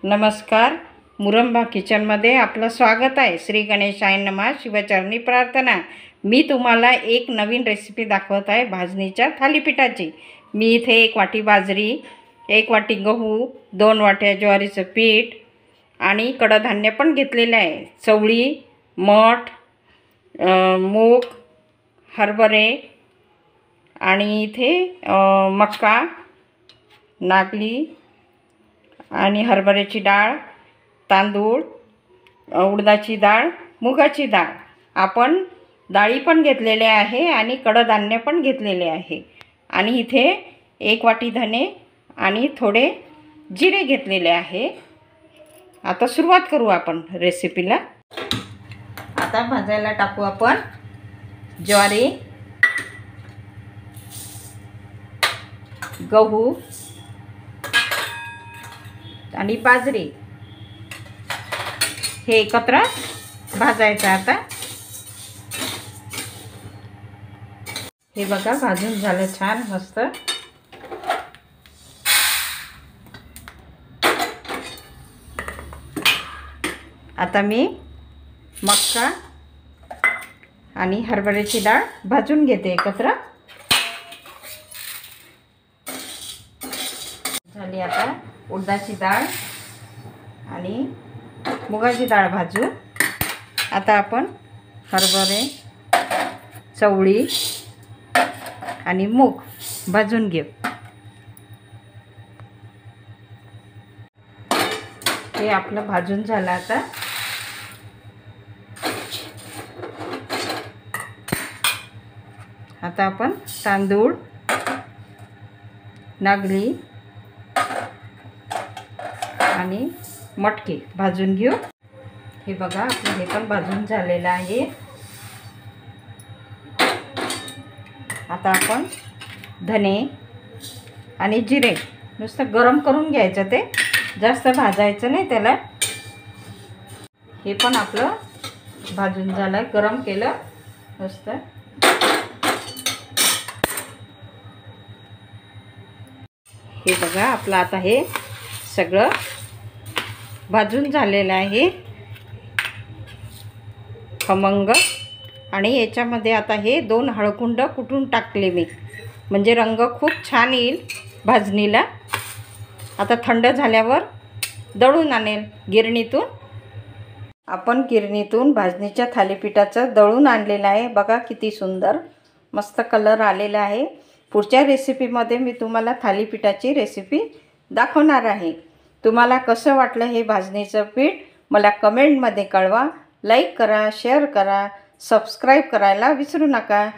नमस्कार, मुरंबा किचनमध्ये आपलं स्वागत आहे। श्री गणेशाय नमः, शिवचरणी प्रार्थना। मी तुम्हाला एक नवीन रेसिपी दाखवत आहे भाजणीच्या थालीपीठाची। मी इथे 1 वाटी बाजरी, 1 वाटी गहू, 2 वाट्या ज्वारीचं पीठ आणि कडधान्य पण घेतलेले आहे। चवळी, मठ, मूग, हरभरे आणि इथे मक्का, नागली आणि हरभऱ्याची डाळ, तांदूळ, उडदाची डाळ, मुगाची डाळ। आपण डाळी पण घेतलेले आहे आणि कडधान्य पण घेतलेले आहे। आणि इथे 1 वाटी धने आणि थोडे जिरे घेतलेले आहे। आता सुरुवात करू आपण रेसिपीला। आता भाजायला टाकू आपण ज्वारी, गहू आणि बाजरी, हे एकत्र भाजायचं। आता हे बघा भाजून झालं छान मस्त। आता मी मक्का आणि हरभऱ्याची डाळ भाजून घेते एकत्र। झाली आता उडदाची डाळ आणि मुगाची डाळ भाजून। आता आपण हरभरे, चवळी आणि मूग भाजून घेऊ। हे आपलं भाजून झालं। आता आपण तांदूळ, नागली आणि मटकी भाजून घेऊ। हे बघा आपलं हे पण भाजून झालेलं आहे। आता आपण धने आणि जिरे नुसतं गरम करून घ्यायचं, ते जास्त भाजायचं नाही त्याला। हे पण आपलं भाजून झालं, गरम केलं नुसतं। हे बघा आपलं आता हे सगळं भाजून झालेलं आहे खमंग। आणि याच्यामध्ये आता हे 2 हळकुंड कुटून टाकले मी, म्हणजे रंग खूप छान येईल भाजणीला। आता थंड झाल्यावर दळून आणेल गिरणीतून। आपण गिरणीतून भाजणीच्या थालीपीठाचं दळून आणलेलं आहे। बघा किती सुंदर मस्त कलर आलेला आहे। पुढच्या रेसिपीमध्ये मी तुम्हाला थालीपीठाची रेसिपी दाखवणार आहे। तुम्हाला कसं वाटलं हे भाजणीचं पीठ मला कमेंटमध्ये कळवा। लाईक करा, शेअर करा, सबस्क्राईब करायला विसरू नका।